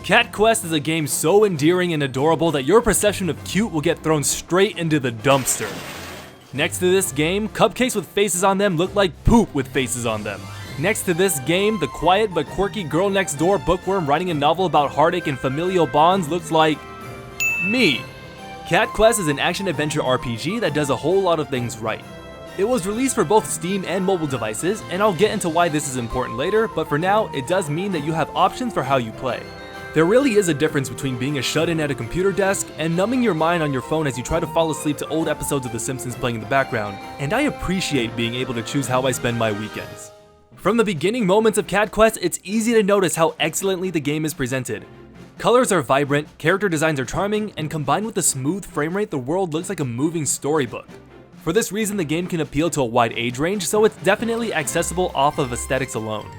Cat Quest is a game so endearing and adorable that your perception of cute will get thrown straight into the dumpster. Next to this game, cupcakes with faces on them look like poop with faces on them. Next to this game, the quiet but quirky girl next door bookworm writing a novel about heartache and familial bonds looks like me. Cat Quest is an action-adventure RPG that does a whole lot of things right. It was released for both Steam and mobile devices, and I'll get into why this is important later, but for now, it does mean that you have options for how you play. There really is a difference between being a shut-in at a computer desk and numbing your mind on your phone as you try to fall asleep to old episodes of The Simpsons playing in the background, and I appreciate being able to choose how I spend my weekends. From the beginning moments of Cat Quest, it's easy to notice how excellently the game is presented. Colors are vibrant, character designs are charming, and combined with the smooth frame rate, the world looks like a moving storybook. For this reason, the game can appeal to a wide age range, so it's definitely accessible off of aesthetics alone.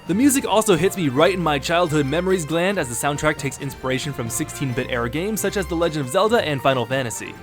The music also hits me right in my childhood memories gland, as the soundtrack takes inspiration from 16-bit era games such as The Legend of Zelda and Final Fantasy.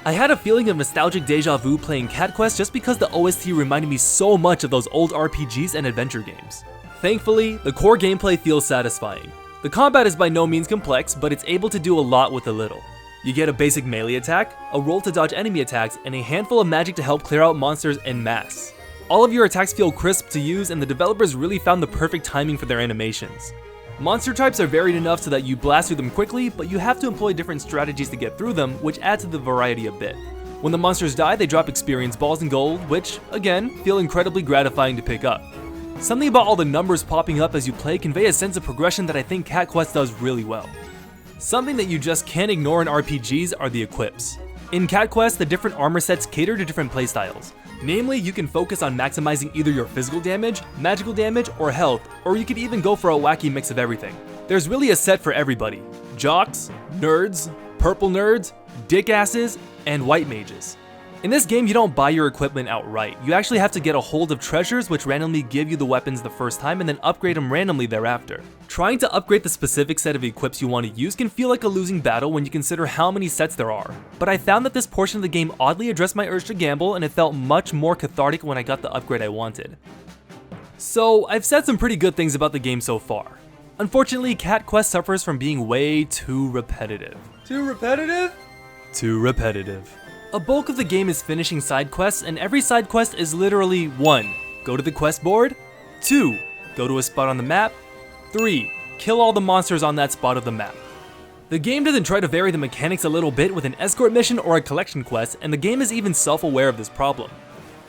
I had a feeling of nostalgic deja vu playing Cat Quest just because the OST reminded me so much of those old RPGs and adventure games. Thankfully, the core gameplay feels satisfying. The combat is by no means complex, but it's able to do a lot with a little. You get a basic melee attack, a roll to dodge enemy attacks, and a handful of magic to help clear out monsters en masse. All of your attacks feel crisp to use, and the developers really found the perfect timing for their animations. Monster types are varied enough so that you blast through them quickly, but you have to employ different strategies to get through them, which adds to the variety a bit. When the monsters die, they drop experience balls and gold, which, again, feel incredibly gratifying to pick up. Something about all the numbers popping up as you play convey a sense of progression that I think Cat Quest does really well. Something that you just can't ignore in RPGs are the equips. In Cat Quest, the different armor sets cater to different playstyles. Namely, you can focus on maximizing either your physical damage, magical damage, or health, or you could even go for a wacky mix of everything. There's really a set for everybody. Jocks, nerds, purple nerds, dickasses, and white mages. In this game, you don't buy your equipment outright. You actually have to get a hold of treasures which randomly give you the weapons the first time and then upgrade them randomly thereafter. Trying to upgrade the specific set of equips you want to use can feel like a losing battle when you consider how many sets there are, but I found that this portion of the game oddly addressed my urge to gamble, and it felt much more cathartic when I got the upgrade I wanted. So, I've said some pretty good things about the game so far. Unfortunately, Cat Quest suffers from being way too repetitive. Too repetitive? Too repetitive. A bulk of the game is finishing side quests, and every side quest is literally 1. Go to the quest board, 2. Go to a spot on the map, 3. Kill all the monsters on that spot of the map. The game doesn't try to vary the mechanics a little bit with an escort mission or a collection quest, and the game is even self-aware of this problem.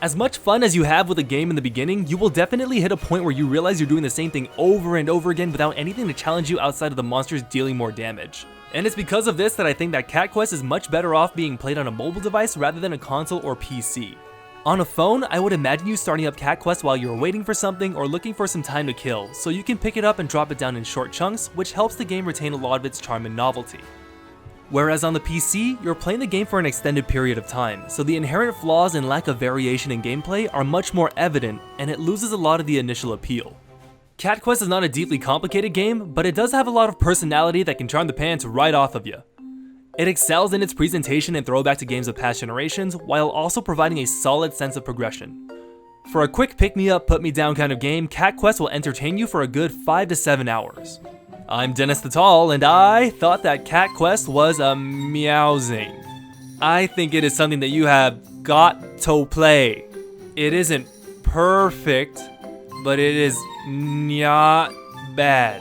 As much fun as you have with a game in the beginning, you will definitely hit a point where you realize you're doing the same thing over and over again without anything to challenge you outside of the monsters dealing more damage. And it's because of this that I think that Cat Quest is much better off being played on a mobile device rather than a console or PC. On a phone, I would imagine you starting up Cat Quest while you're waiting for something or looking for some time to kill, so you can pick it up and drop it down in short chunks, which helps the game retain a lot of its charm and novelty. Whereas on the PC, you're playing the game for an extended period of time, so the inherent flaws and lack of variation in gameplay are much more evident, and it loses a lot of the initial appeal. Cat Quest is not a deeply complicated game, but it does have a lot of personality that can charm the pants right off of you. It excels in its presentation and throwback to games of past generations, while also providing a solid sense of progression. For a quick pick-me-up, put-me-down kind of game, Cat Quest will entertain you for a good 5 to 7 hours. I'm Dennis the Tall, and I thought that Cat Quest was meowsing. I think it is something that you have got to play. It isn't perfect, but it is not bad.